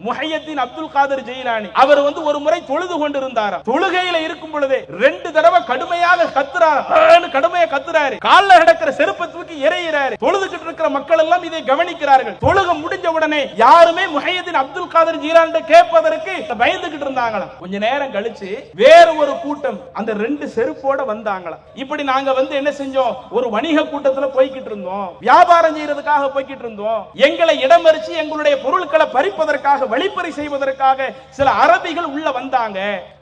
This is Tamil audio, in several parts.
முஹையத்தீன் அப்துல் காதர் ஜெயிலானி அவர் ஒரு முறை தொழுது கொண்டிருந்தார். தொழுகையில இருக்கும் பொழுது 2 தடவை கடுமையாக கத்துறாரு. கால்ல கிடக்கிற செருப்பை தூக்கி எறிகிறாரு. தொழுதுகிட்டு இருக்கிற மக்கள் எல்லாம் இதை கவனிக்கிறார்கள். தொழுகை முடிஞ்ச உடனே யாருமே முஹையத்தீன் அப்துல் காதர் ஜெயிலானி கேட்பதற்கு பயந்துகிட்டு இருந்தாங்களாம். கொஞ்ச நேரம் கழிச்சு வேற ஒரு கூட்டம் அந்த 2 செருப்போட வந்தாங்களாம். இப்படி நாங்க என்ன செஞ்சோம், ஒரு வணிக கூட்டத்துல போய்கிட்டு இருந்தோம், வியாபாரம் செய்யறதுக்காக போய்கிட்டு இருந்தோம். எங்களை இடமறிச்சு எங்களுடைய பொருட்களை பறிப்பதற்காக வழிப்பறி செய்வதற்காக சில அரபிகள் உள்ள வந்தாங்க.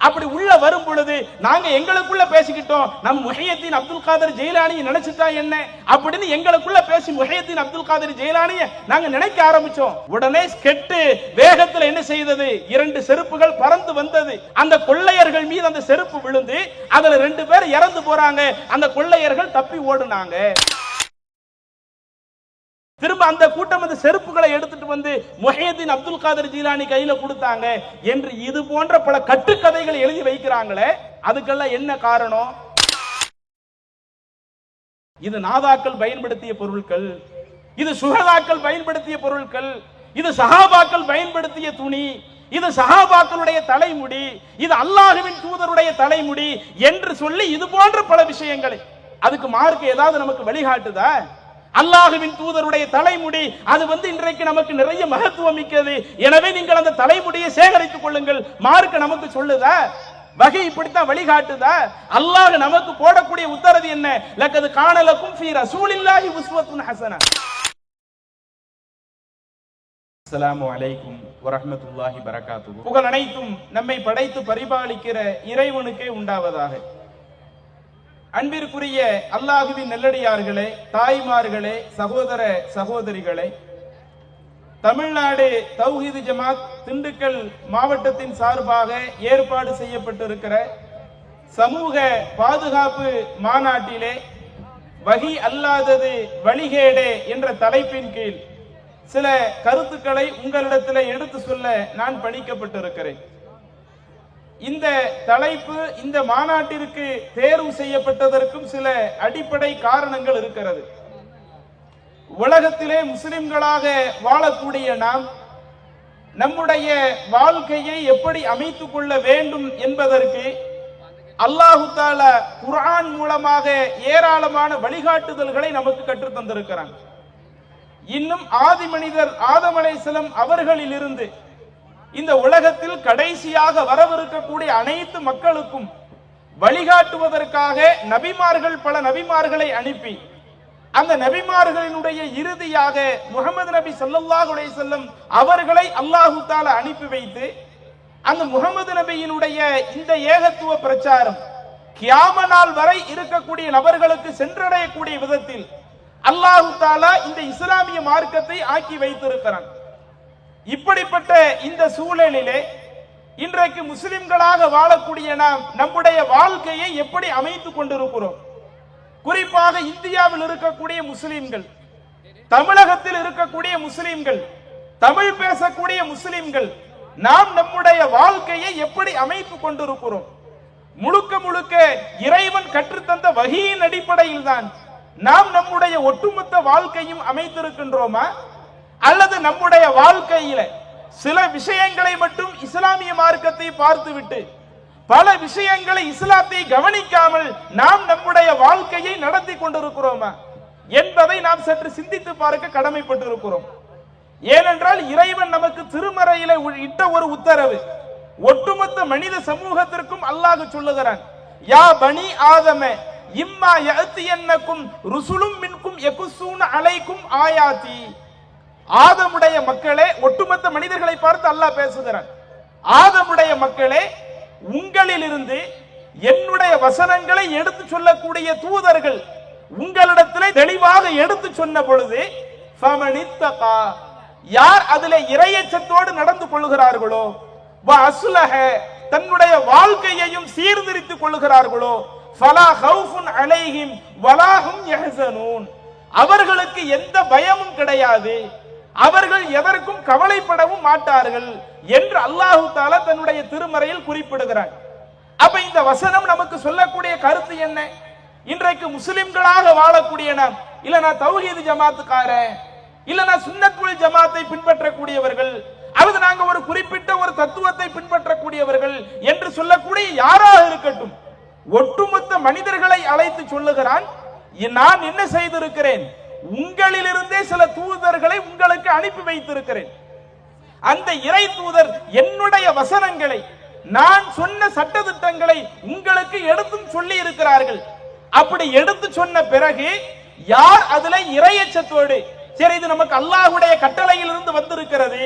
அப்படி உள்ள வரும் பொழுது நாங்க எங்களுக்குள்ள பேசிக்கிட்டோம், நம் முஹையத்தீன் அப்துல் காதர் ஜெயிலானி நினைச்சிட்டா என்ன அப்படின்னு எங்களுக்குள்ள பேசி முஹையத்தீன் அப்துல் காதர் ஜெயிலானியை நாங்க நினைக்க ஆரம்பிச்சோம். உடனே கெட்டு வேகத்தில் என்ன செய்தது, 2 செருப்புகள் பறந்து வந்தது. அந்த கொள்ளையர்கள் மீது அந்த செருப்பு விழுந்து அதுல 2 பேர் இறந்து போறாங்க. அந்த கொள்ளையர்கள் தப்பி ஓடுனாங்க. திரும்ப அந்த கூட்டம் அந்த செருப்புகளை எடுத்துட்டு முஹையத்தீன் அப்துல் காதர் ஜீலானி கையில கொடுத்தாங்க என்று இது போன்ற பல கட்டுக்கதைகளை எழுதி வைக்கிறாங்களே, அதுக்கெல்லாம் என்ன காரணம்? இது நாதாக்கள் பயன்படுத்திய பொருட்கள், இது சுஹதாக்கள் பயன்படுத்திய பொருட்கள், இது சஹாபாக்கள் பயன்படுத்திய துணி, இது சஹாபாக்களுடைய தலைமுடி, இது அல்லாஹ்வின் தூதருடைய தலைமுடி என்று சொல்லி இது போன்ற பல விஷயங்களை, அதுக்கு மார்க்க ஏதாவது நமக்கு வழிகாட்டுதா? அல்லாஹ்வின் தூதருடைய தலைமுடி அது இன்றைக்கு நமக்கு நிறைய மகத்துவம் மிக்கது, எனவே நீங்கள் அந்த தலைமுடியை சேகரித்துக் கொள்ளுங்கள் மார்க்க நமக்கு சொல்லுதா? வகை இப்படித்தான் வழிகாட்டுதா? அல்லாஹ் நமக்கு போடக்கூடிய உத்தரவு என்ன? லக்கது கான லக்கும் ஃபீ ரசூலில்லாஹி உஸ்வத்துன் ஹஸனா. அஸ்ஸலாமு அலைக்கும் வரஹ்மத்துல்லாஹி பரகாத்துஹு. புகழ் அனைத்தும் நம்மை படைத்து பரிபாலிக்கிற இறைவனுக்கே உண்டாவதாக. அன்பிற்குரிய அல்லாஹ்வின் நல்லடியார்களே, தாய்மார்களே, சகோதர சகோதரிகளே, தமிழ்நாடு தௌஹீது ஜமாத் திண்டுக்கல் மாவட்டத்தின் சார்பாக ஏற்பாடு செய்யப்பட்டிருக்கிற சமூக பாதுகாப்பு மாநாட்டிலே வஹி அல்லாதது வழிகேடே என்ற தலைப்பின் கீழ் சில கருத்துக்களை உங்களிடத்தில் எடுத்து சொல்ல நான் பணிக்கப்பட்டிருக்கிறேன். இந்த தலைப்பு இந்த மாநாட்டிற்கு தேர்வு செய்யப்பட்டதற்கும் சில அடிப்படை காரணங்கள் இருக்கிறது. உலகத்திலே முஸ்லிம்களாக வாழக்கூடிய நாம் நம்முடைய வாழ்க்கையை எப்படி அமைத்துக் கொள்ள வேண்டும் என்பதற்கு அல்லாஹு தஆலா குர்ஆன் மூலமாக ஏராளமான வழிகாட்டுதல்களை நமக்கு கற்றுத் தந்திருக்கிறான். இன்னும் ஆதி மனிதர் ஆதம் அலைஹிஸ்ஸலாம் அவர்களிலிருந்து இந்த உலகத்தில் கடைசியாக வரவிருக்கக்கூடிய அனைத்து மக்களுக்கும் வழிகாட்டுவதற்காக நபிமார்கள் பல நபிமார்களை அனுப்பி அந்த நபிமார்களினுடைய இறுதியாக முஹம்மது நபி ஸல்லல்லாஹு அலைஹி வஸல்லம் அவர்களை அல்லாஹு தஆலா அனுப்பி வைத்து அந்த முஹம்மது நபியினுடைய இந்த ஏகத்துவ பிரச்சாரம் கியாம நாள் வரை இருக்கக்கூடிய நபர்களுக்கு சென்றடையக்கூடிய விதத்தில் அல்லாஹு தஆலா இந்த இஸ்லாமிய மார்க்கத்தை ஆக்கி வைத்திருக்கிறான். இப்படிப்பட்ட இந்த சூழலிலே இன்றைக்கு முஸ்லிம்களாக வாழக்கூடிய நாம் நம்முடைய வாழ்க்கையை எப்படி அமைத்துக் கொண்டிருக்கிறோம்? குறிப்பாக இந்தியாவில் இருக்கக்கூடிய முஸ்லிம்கள், தமிழகத்தில் இருக்கக்கூடிய முஸ்லிம்கள், தமிழ் பேசக்கூடிய முஸ்லிம்கள், நாம் நம்முடைய வாழ்க்கையை எப்படி அமைத்துக் கொண்டிருக்கிறோம்? முழுக்க முழுக்க இறைவன் கற்றுத்தந்த வஹீயின் அடிப்படையில் தான் நாம் நம்முடைய ஒட்டுமொத்த வாழ்க்கையும் அமைத்திருக்கின்றோமா? அல்லது நம்முடைய வாழ்க்கையில சில விஷயங்களை மட்டும் இஸ்லாமிய மார்க்கத்தை பார்த்துவிட்டு பல விஷயங்களை இஸ்லாத்தை கவனிக்காமல் நாம் நம்முடைய வாழ்க்கையை நடத்தி கொண்டிருக்கிறோமா என்பதை நாம் சற்று சிந்தித்து பார்க்க கடமைப்பட்டிருக்கிறோம். ஏனென்றால் இறைவன் நமக்கு திருமறையில இட்ட ஒரு உத்தரவு ஒட்டுமொத்த மனித சமூகத்திற்கும் அல்லாஹ் சொல்லுகிறான், யா பனி ஆதம இம்மா யஅத்தியன்னக்கும் ருசுலும் மின்கும் யகுஸூன அலைக்கும் ஆயாதி. ஆதமுடைய மக்களே, ஒட்டுமொத்த மனிதர்களை பார்த்து அல்லாஹ் பேசுகிறான், ஆதமுடைய மக்களே, உங்களிலிருந்து என்னுடைய வசனங்களை எடுத்து சொல்லக்கூடிய தூதர்கள் உங்களிடத்திலே தெளிவாக எடுத்து சொன்ன பொழுது ஃபமனித்தகா, யார் அதிலே இறையச்சத்தோடு நடந்து கொள்கிறார்களோ, வஅஸ்லஹ, தன்னுடைய வாழ்க்கையையும் சீர்திருத்திக் கொள்கிறார்களோ, ஃபலா கௌஃபுன் அலைஹிம் வலா ஹும் யஹ்ஸனூன், அவர்களுக்கு எந்த பயமும் கிடையாது, அவர்கள் எதற்கும் கவலைப்படவும் மாட்டார்கள் என்று அல்லாஹு தஆலா தன்னுடைய திருமறையில் குறிப்பிடுகிறார். அப்ப இந்த வசனம் நமக்கு சொல்லக்கூடிய கருத்து என்ன? இன்றைக்கு முஸ்லிம்களாக வாழக்கூடிய நாம், இல்ல நான் தௌஹீது ஜமாத்துக்காரன், இல்ல நான் சுன்னத்துல் ஜமாத்தை பின்பற்றக்கூடியவர்கள், அல்லது நாங்க ஒரு குறிப்பிட்ட ஒரு தத்துவத்தை பின்பற்றக்கூடியவர்கள் என்று சொல்லக்கூடிய யாராக இருக்கட்டும், ஒட்டுமொத்த மனிதர்களை அழைத்து சொல்லுகிறான், நான் என்ன செய்திருக்கிறேன், உங்களிலிருந்தே சில தூதர்களை உங்களுக்கு அனுப்பி வைத்திருக்கிறேன். அந்த இறை தூதர் என்னுடைய வசனங்களை, நான் சொன்ன சட்டதிட்டங்களை உங்களுக்கு எடுத்தும் சொல்லி இருக்கிறார்கள். அப்படி எடுத்து சொன்ன பிறகு யார் அதுல இறையச்சத்தோடு, சரி இது நமக்கு அல்லாஹ்வுடைய கட்டளையில் இருந்து வந்திருக்கிறது,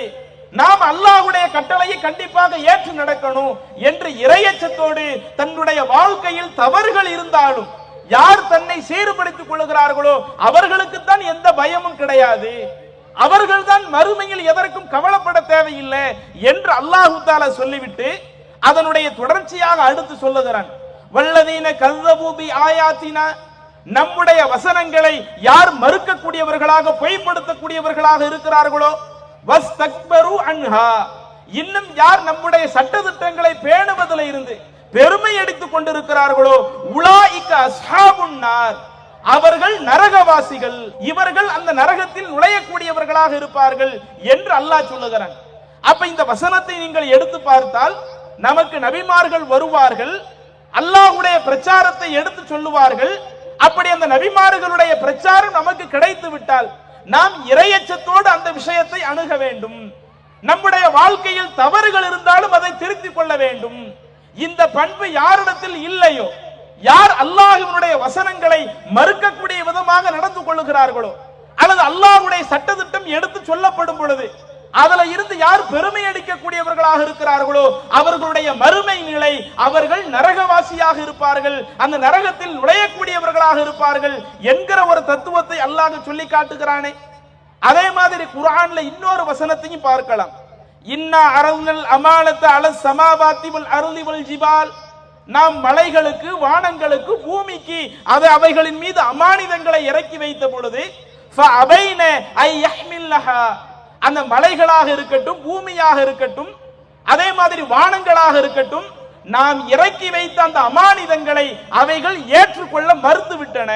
நாம் அல்லாஹ்வுடைய கட்டளையை கண்டிப்பாக ஏற்று நடக்கணும் என்று இறையச்சத்தோடு தன்னுடைய வாழ்க்கையில் தவறுகள் இருந்தாலும் யார் தன்னை சீர்படுத்திக் கொள்கிறார்களோ அவர்களுக்கு தான் எந்த பயமும் கிடையாது, அவர்கள் தான் மறுமையில் எதற்கும் கவலைப்பட தேவையில்லை என்று அல்லாஹ் தஆலா சொல்லிவிட்டு அதனுடைய தொடர்ச்சியாக அடுத்து சொல்லுகிறான், வல்லதீன கஸபூ பி ஆயாத்தினா, நம்முடைய வசனங்களை யார் மறுக்கக்கூடியவர்களாக பொய்ப்படுத்தக்கூடியவர்களாக இருக்கிறார்களோ, வஸ்தக்பரு அன்ஹா, இன்னும் யார் நம்முடைய சட்டதிட்டங்களை பேணுவதில் இருந்து பெருமை அடித்துக் கொண்டிருக்கிறார்களோ, உலாயிக அஸ்ஹாபுன் நார், அவர்கள் நரகவாசிகள், இவர்கள் அந்த நரகத்தில் நுழையக்கூடியவர்களாக இருப்பார்கள் என்று அல்லாஹ் சொல்லுகிறான். அப்ப இந்த வசனத்தை நீங்கள் எடுத்து பார்த்தால் நமக்கு நபிமார்கள் வருவார்கள், அல்லாஹ்வுடைய பிரச்சாரத்தை எடுத்து சொல்லுவார்கள். அப்படி அந்த நபிமார்களுடைய பிரச்சாரம் நமக்கு கிடைத்து விட்டால் நாம் இறையச்சத்தோடு அந்த விஷயத்தை அணுக வேண்டும். நம்முடைய வாழ்க்கையில் தவறுகள் இருந்தாலும் அதை திருத்திக் கொள்ள வேண்டும். இந்த பண்பு யாரிடத்தில் இல்லையோ, யார் அல்லாஹ்வுடைய வசனங்களை மறுக்கக்கூடிய விதமாக நடந்து கொள்ளுகிறார்களோ, அல்லது அல்லாஹ்வுடைய சட்டதிட்டம் எடுத்து சொல்லப்படும் பொழுது அதுல இருந்து யார் பெருமை அடிக்கக்கூடியவர்களாக இருக்கிறார்களோ அவர்களுடைய மறுமை நிலை, அவர்கள் நரகவாசியாக இருப்பார்கள், அந்த நரகத்தில் நுழையக்கூடியவர்களாக இருப்பார்கள் என்கிற ஒரு தத்துவத்தை அல்லாஹ் சொல்லி காட்டுகிறானே. அதே மாதிரி குர்ஆன்ல இன்னொரு வசனத்தையும் பார்க்கலாம், இன்னா அரல்னல் அமானத அலஸ் ஸமாவாத்தி வல் அர்லி வல் ஜிபால், நாம் மலைகளுக்கு, வானங்களுக்கு, பூமிக்கு அது அவைகளின் மீது அமானிதங்களை இறக்கி வைத்த பொழுது ஃபஅபைன ஐ யஹ்மில்ஹா, அந்த மலைகளாக இருக்கட்டும், பூமியாக இருக்கட்டும், அதே மாதிரி வானங்களாக இருக்கட்டும், நாம் இறக்கி வைத்த அந்த அமானிதங்களை அவைகள் ஏற்றுக்கொள்ள மறுத்து விட்டன.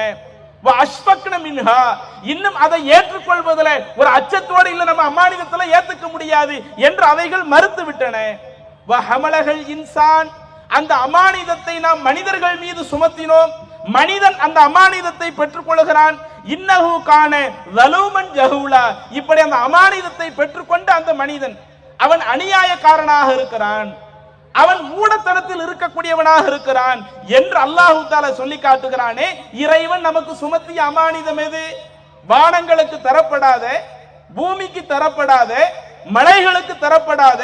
இன்னும் அதை ஏற்றுக்கொள்வதில் ஒரு அச்சத்தோடு இல்ல, நம்ம அமானிதத்துல ஏத்துக்க முடியாது என்று அவைகள் மறுத்து விட்டன. இன்சான், அந்த அமானிதத்தை நாம் மனிதர்கள் மீது சுமத்தினோம், மனிதன் அந்த அமானிதத்தை பெற்றுக் கொள்கிறான். இன்னஹு கான ஸலூமன் ஜஹூலா, இப்படி அந்த அமானிதத்தை பெற்றுக்கொண்ட அந்த மனிதன் அவன் அநியாயக்காரனாக இருக்கிறான், அவன் மூடத்தனத்தில் இருக்கக்கூடியவனாக இருக்கிறான் என்று அல்லாஹ் தஆலா சொல்லி காட்டுகிறானே. இறைவன் நமக்கு சுமத்திய அமானிதம் எது? வானங்களுக்கு தரப்படாத, பூமிக்கு தரப்படாத, மலைகளுக்கு தரப்படாத,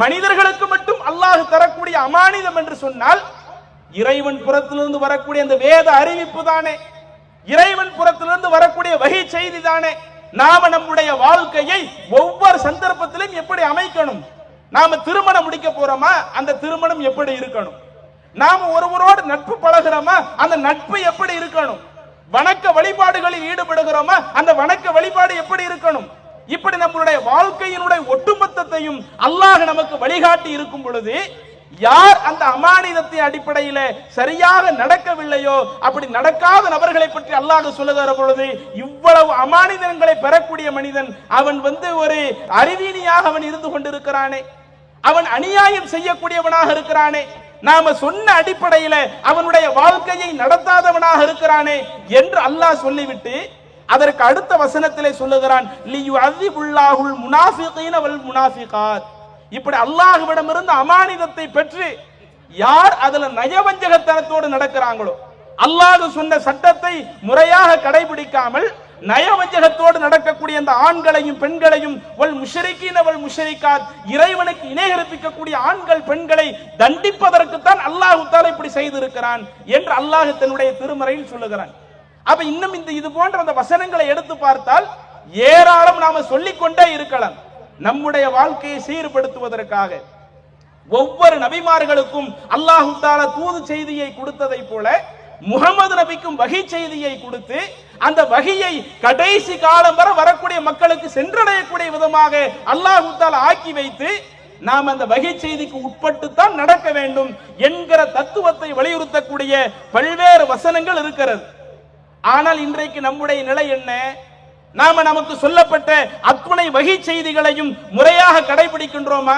மனிதர்களுக்கு மட்டும் அல்லாஹ் தரக்கூடிய அமானிதம் என்று சொன்னால் இறைவன் புறத்திலிருந்து வரக்கூடிய அந்த வேத அறிவிப்பு தானே, இறைவன் புறத்திலிருந்து வரக்கூடிய வகை செய்தி தானே. நாம நம்முடைய வாழ்க்கையை ஒவ்வொரு சந்தர்ப்பத்திலும் எப்படி அமைக்கணும்? நாம திருமணம் முடிக்க போறோமா, அந்த திருமணம் எப்படி இருக்கணும்? நாம ஒருவரோடு நட்பு பழகிறோமா, அந்த நட்பு எப்படி இருக்கணும்? வணக்க வழிபாடுகளில் ஈடுபடுகிறோமா, அந்த வணக்க வழிபாடு எப்படி இருக்கணும்? இப்படி நம்மளுடைய வாழ்க்கையினுடைய ஒட்டுமொத்தத்தையும் அல்லாஹ் நமக்கு வழிகாட்டி இருக்கும் பொழுது யார் அந்த அமானிதத்தின் அடிப்படையில் சரியாக நடக்கவில்லையோ, அப்படி நடக்காத நபர்களை பற்றி அல்லாஹ் சொல்லுகிற பொழுது இவ்வளவு அமானிதங்களை பெறக்கூடிய மனிதன் அவன் ஒரு அறிவீனியாக அவன் இருந்து கொண்டிருக்கிறானே, அவன் அநியாயம் செய்யக்கூடியவனாக இருக்கிறானே, நாம சொன்ன அடிப்படையில் அவனுடைய வாழ்க்கையை நடத்தாதவனாக இருக்கிறானே என்று அல்லாஹ் சொல்லிவிட்டு அதற்கு அடுத்த வசனத்திலே சொல்லுகிறான், லியுஅஸிபுல்லாஹுல் முனாஃபிகீன வல் முனாஃபிகாத். இப்படி அல்லாஹ்விடமிருந்து அமானிதத்தை பெற்று யார் அதுல நயவஞ்சகத்தனத்தோடு நடக்கிறாங்களோ, அல்லாஹ் சொன்ன சட்டத்தை முறையாக கடைபிடிக்காமல் நயவஞ்சகத்தோடு நடக்கக்கூடிய அந்த ஆண்களையும் பெண்களையும், வல் முஷ்ரிகீன வல் முஷ்ரிகாத், இறைவனுக்கு இணை கற்பிக்கக்கூடிய ஆண்கள் பெண்களை தண்டிப்பதற்கு தான் அல்லாஹ் தஆலா இப்படி செய்திருக்கிறான் என்று அல்லாஹ் தன்னுடைய திருமறையில் சொல்லுகிறான். அப்ப இன்னும் இது போன்ற அந்த வசனங்களை எடுத்து பார்த்தால் ஏராளம் நாம சொல்லிக்கொண்டே இருக்கலாம். நம்முடைய வாழ்க்கையை சீர்படுத்துவதற்காக ஒவ்வொரு நபிமார்களுக்கும் அல்லாஹ் தஆலா தூது செய்தியை கொடுத்ததை போல முகமது நபிக்கும் வகை செய்தியை கொடுத்து அந்த வகையை கடைசி காலம் வரை வரக்கூடிய மக்களுக்கு சென்றடையக்கூடிய விதமாக அல்லாஹ் தஆலா ஆக்கி வைத்து நாம் அந்த வகை செய்திக்கு உட்பட்டு தான் நடக்க வேண்டும் என்கிற தத்துவத்தை வலியுறுத்தக்கூடிய பல்வேறு வசனங்கள் இருக்கிறது. ஆனால் இன்றைக்கு நம்முடைய நிலை என்ன? நாம நமக்கு சொல்லப்பட்ட அத்துணை வகை செய்திகளையும் முறையாக கடைபிடிக்கின்றோமா?